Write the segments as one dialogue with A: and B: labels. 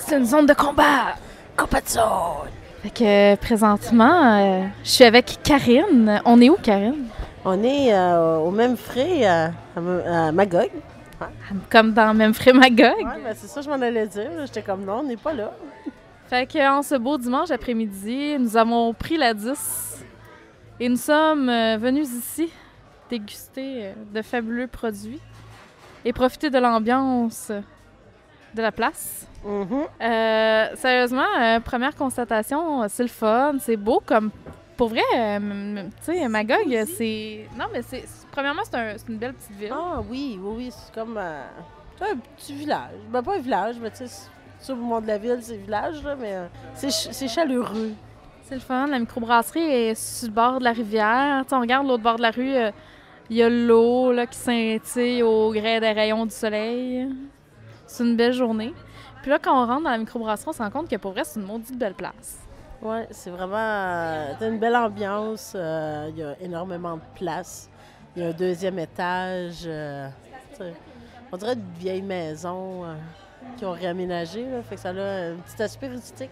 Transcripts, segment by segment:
A: C'est une zone de combat! Combat de zone! Fait que présentement, je suis avec Karine. On est où, Karine?
B: On est au même frais à Magog.
A: Comme dans Memphis Magog.
B: Ouais, ben c'est ça que je m'en allais dire. J'étais comme non, on n'est pas là.
A: Fait que en ce beau dimanche après-midi, nous avons pris la 10 et nous sommes venus ici déguster de fabuleux produits et profiter de l'ambiance de la place. Sérieusement, première constatation, c'est le fun, c'est beau comme... Pour vrai, tu sais, Magog, c'est... Non, mais premièrement, c'est une belle petite ville.
B: Ah oui, c'est comme c'est un petit village. Ben pas un village, mais tu sais, sur le monde de la ville, c'est village, là, mais c'est chaleureux.
A: C'est le fun, la microbrasserie est sur le bord de la rivière. Tu sais, on regarde l'autre bord de la rue, il y a l'eau là, qui scintille au gré des rayons du soleil. C'est une belle journée. Puis là, quand on rentre dans la microbrasserie, on se rend compte que pour vrai, c'est une maudite belle place.
B: Oui, c'est vraiment... t'as une belle ambiance. Il y a énormément de place. Il y a un deuxième étage. On dirait une vieille maison qu'ils ont réaménagée. Là, fait que ça a un petit aspect rustique.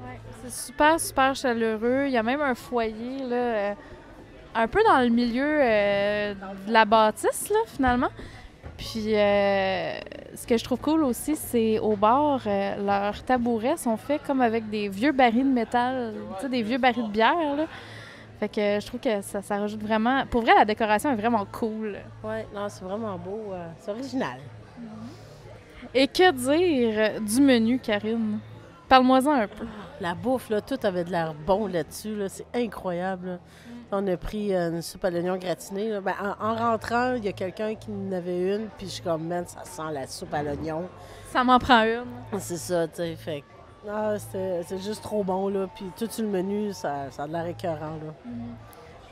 A: Ouais, c'est super, super chaleureux. Il y a même un foyer, là, un peu dans le milieu de la bâtisse, là, finalement. Puis, ce que je trouve cool aussi, c'est au bar, leurs tabourets sont faits comme avec des vieux barils de métal, tu sais, des vieux barils de bière, là. Fait que je trouve que ça rajoute vraiment... Pour vrai, la décoration est vraiment cool.
B: Oui, non, c'est vraiment beau. C'est original.
A: Et que dire du menu, Karine? Parle-moi-en un peu.
B: La bouffe, là, tout avait de l'air bon là-dessus. Là. C'est incroyable. Là. On a pris une soupe à l'oignon gratinée. Là. Ben, en rentrant, il y a quelqu'un qui en avait une, puis je suis comme, man, ça sent la soupe à l'oignon.
A: Ça m'en prend une.
B: C'est ça, tu sais. Fait c'est juste trop bon, là. Puis tout sur le menu, ça a de l'air écœurant, là.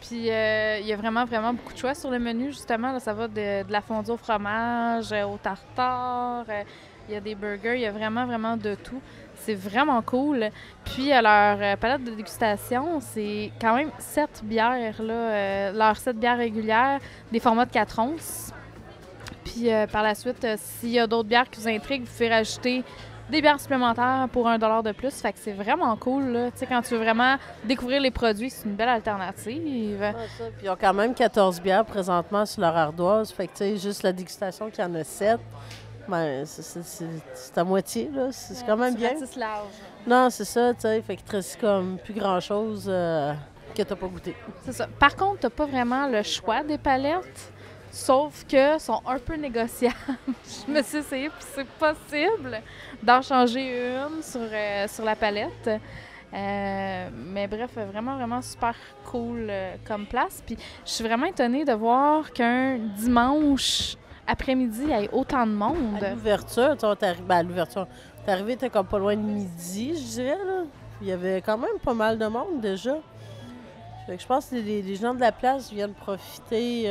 A: Puis il y a vraiment, vraiment beaucoup de choix sur le menu, justement. Là, ça va de la fondue au fromage, au tartare. Il y a des burgers, il y a vraiment, vraiment de tout. C'est vraiment cool. Puis, à leur palette de dégustation, c'est quand même 7 bières, là, leurs 7 bières régulières, des formats de 4 onces. Puis, par la suite, s'il y a d'autres bières qui vous intriguent, vous pouvez rajouter des bières supplémentaires pour $1 de plus. Fait que c'est vraiment cool, là. Tu sais, quand tu veux vraiment découvrir les produits, c'est une belle alternative.
B: Ah, ça. Puis, ils ont quand même 14 bières présentement sur leur ardoise. Fait que, tu sais, juste la dégustation qu'il y en a 7. Ben, c'est à moitié, là. C'est quand même bien.
A: Large.
B: Non, c'est ça, tu sais. Fait qu'il te reste comme plus grand-chose que t'as pas goûté.
A: C'est ça. Par contre, t'as pas vraiment le choix des palettes, sauf que sont un peu négociables. Je me suis essayée, puis c'est possible d'en changer une sur la palette. Mais bref, vraiment, vraiment super cool comme place. Puis je suis vraiment étonnée de voir qu'un dimanche après-midi, il y ait autant de monde.
B: À l'ouverture, tu sais, à l'ouverture, t'es arrivé, t'es comme pas loin de midi, je dirais, là. Il y avait quand même pas mal de monde, déjà. Fait que je pense que les gens de la place viennent profiter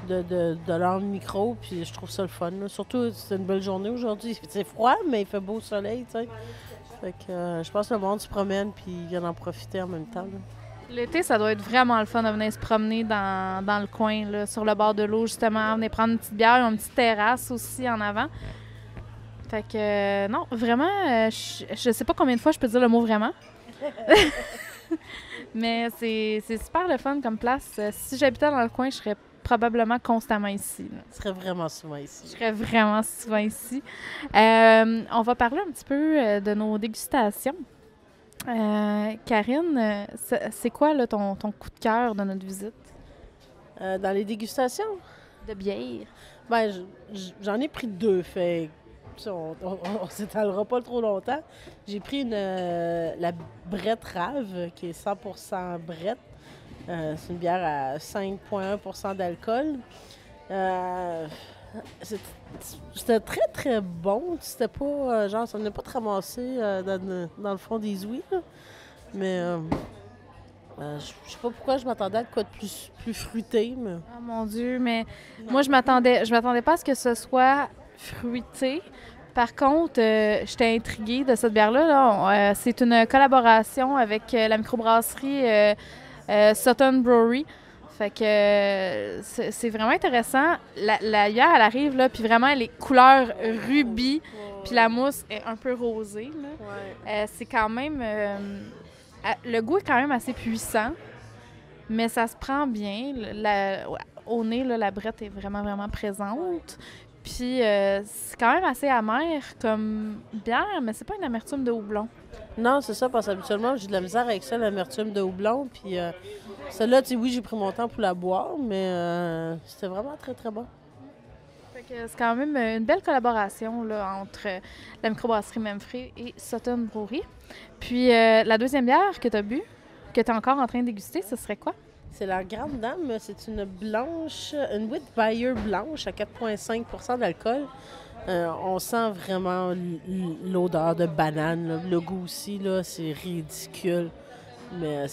B: de leur micro, puis je trouve ça le fun, là. Surtout, c'est une belle journée aujourd'hui. C'est froid, mais il fait beau soleil, tu sais. Fait que je pense que le monde se promène, puis ils viennent en profiter en même temps, là.
A: L'été, ça doit être vraiment le fun de venir se promener dans le coin, là, sur le bord de l'eau, justement. Venir prendre une petite bière, une petite terrasse aussi en avant. Fait que, non, vraiment, je sais pas combien de fois je peux dire le mot vraiment. Mais c'est super le fun comme place. Si j'habitais dans le coin, je serais probablement constamment ici. Là.
B: Tu serais vraiment souvent ici.
A: Je serais vraiment souvent ici. On va parler un petit peu de nos dégustations. Karine, c'est quoi là, ton coup de cœur de notre visite?
B: Dans les dégustations?
A: De bière?
B: Ben, j'en ai pris 2, fait on s'étalera pas trop longtemps. J'ai pris la Brett Rave, qui est 100% Brett. C'est une bière à 5,1% d'alcool. C'était très, très bon. C'était pas, genre, ça venait pas te ramasser dans le fond des ouïes, là. Mais je sais pas pourquoi je m'attendais à quoi de plus fruité. Mais...
A: Oh mon Dieu, mais moi, je m'attendais pas à ce que ce soit fruité. Par contre, j'étais intriguée de cette bière-là. Là. C'est une collaboration avec la microbrasserie Sutton Brewery. Fait que c'est vraiment intéressant. La bière, elle arrive, là, puis vraiment, elle est couleur rubis, puis la mousse est un peu rosée, là. C'est quand même... le goût est quand même assez puissant, mais ça se prend bien. Au nez, là, la brette est vraiment, vraiment présente. Puis c'est quand même assez amer comme bière, mais c'est pas une amertume de houblon.
B: Non, c'est ça, parce qu'habituellement, j'ai de la misère avec ça, l'amertume de houblon. Puis celle-là, tu sais, oui, j'ai pris mon temps pour la boire, mais c'était vraiment très, très bon.
A: Fait que c'est quand même une belle collaboration là, entre la microbrasserie Memfrey et Sutton Brewery. Puis la deuxième bière que tu as bu, que tu es encore en train de déguster, ce serait quoi?
B: C'est la Grande Dame, c'est une blanche, une Witbier blanche à 4,5 % d'alcool. On sent vraiment l'odeur de banane, là. Le goût aussi, là, c'est ridicule. Mais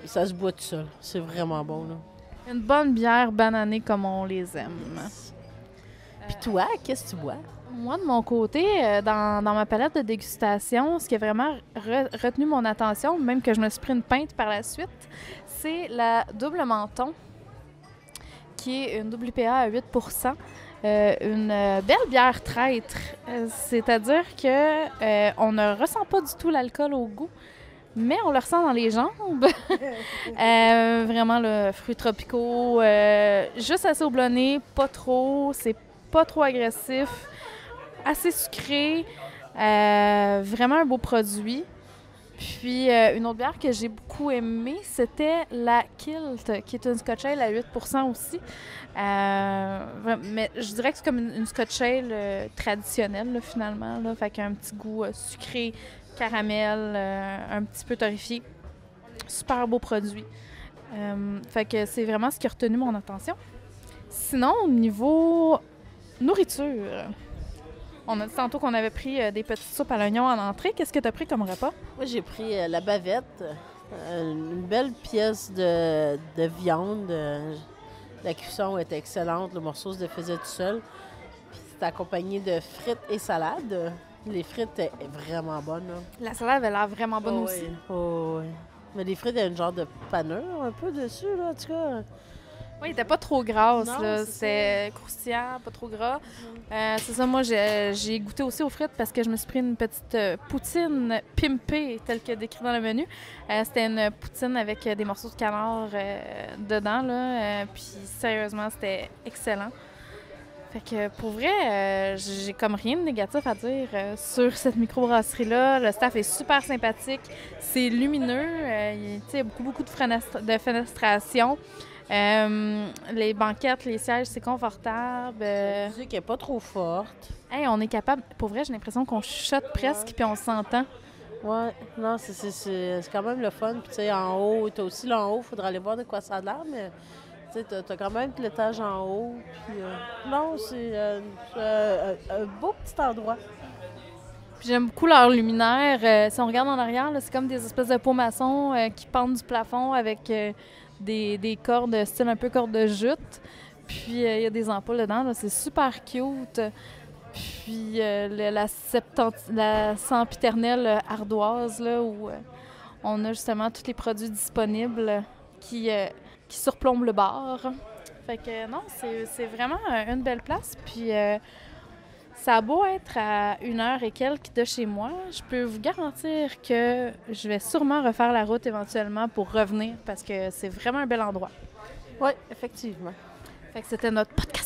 B: ça se boit tout seul. C'est vraiment bon, là.
A: Une bonne bière bananée comme on les aime.
B: Puis toi, qu'est-ce que tu bois?
A: Moi, de mon côté, dans ma palette de dégustation, ce qui a vraiment retenu mon attention, même que je me suis pris une pinte par la suite, c'est la Double Menton, qui est une WPA à 8 %. Une belle bière traître. C'est-à-dire que on ne ressent pas du tout l'alcool au goût, mais on le ressent dans les jambes. Vraiment, le fruits tropicaux, juste assez houblonné, pas trop, c'est pas trop agressif, assez sucré, vraiment un beau produit. Puis une autre bière que j'ai beaucoup aimée, c'était la Kilt, qui est une Scotch Ale à 8 % aussi. Mais je dirais que c'est comme une Scotch Ale traditionnelle, là, finalement. Là. Fait qu'un petit goût sucré, caramel, un petit peu torréfié. Super beau produit. Fait que c'est vraiment ce qui a retenu mon attention. Sinon, au niveau nourriture, on a dit tantôt qu'on avait pris des petites soupes à l'oignon en entrée. Qu'est-ce que tu as pris comme repas?
B: Moi, j'ai pris la bavette, une belle pièce de viande. La cuisson était excellente, le morceau se défaisait tout seul. Puis c'était accompagné de frites et salades. Les frites étaient vraiment bonnes, là.
A: La salade avait l'air vraiment bonne aussi.
B: Oui. Mais les frites, il y a une genre de panure un peu dessus, là, en tout cas.
A: Oui, il était pas trop grasse,
B: Non,
A: là.
B: c'est
A: C'était croustillant, pas trop gras. C'est ça, moi, j'ai goûté aussi aux frites parce que je me suis pris une petite poutine pimpée, telle que décrit dans le menu. C'était une poutine avec des morceaux de canard dedans, là. Puis, sérieusement, c'était excellent. Fait que, pour vrai, j'ai comme rien de négatif à dire sur cette microbrasserie-là. Le staff est super sympathique. C'est lumineux. Il y a beaucoup de fenestration. Les banquettes, les sièges, c'est confortable.
B: La musique n'est pas trop forte.
A: Hey, on est capable... Pour vrai, j'ai l'impression qu'on chuchote presque puis on s'entend.
B: Ouais, non, c'est quand même le fun. Puis, tu sais, en haut, t'as aussi là en haut, il faudra aller voir de quoi ça a l'air, mais tu sais, t'as quand même l'étage en haut. Puis, non, c'est un beau petit endroit.
A: Puis j'aime beaucoup leur luminaire. Si on regarde en arrière, là, c'est comme des espèces de pots maçons qui pendent du plafond avec des cordes, style un peu corde de jute. Puis il y a des ampoules dedans. Là, c'est super cute. Puis la sempiternelle ardoise, là, où on a justement tous les produits disponibles qui surplombent le bar. Fait que non, c'est vraiment une belle place. Puis ça a beau être à 1 heure et quelques de chez moi, je peux vous garantir que je vais sûrement refaire la route éventuellement pour revenir parce que c'est vraiment un bel endroit.
B: Oui, effectivement.
A: Fait que c'était notre podcast.